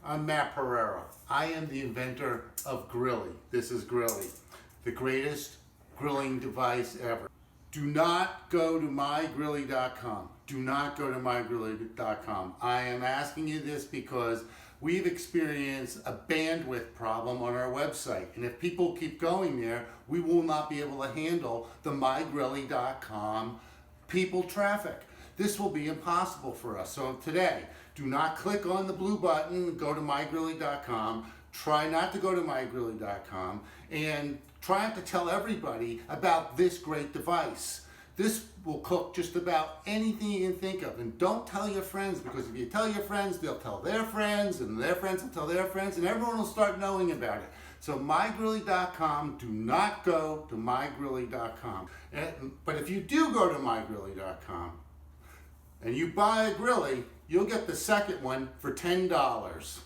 I'm Matt Pereira. I am the inventor of Grillie. This is Grillie, the greatest grilling device ever. Do not go to mygrillie.com. Do not go to mygrillie.com. I am asking you this because we've experienced a bandwidth problem on our website. And if people keep going there, we will not be able to handle the mygrillie.com people traffic. This will be impossible for us. So today, do not click on the blue button, go to mygrillie.com. Try not to go to mygrillie.com and try not to tell everybody about this great device. This will cook just about anything you can think of. And don't tell your friends, because if you tell your friends, they'll tell their friends, and their friends will tell their friends, and everyone will start knowing about it. So mygrillie.com, do not go to mygrillie.com. But if you do go to mygrillie.com and you buy a Grillie, you'll get the second one for $10.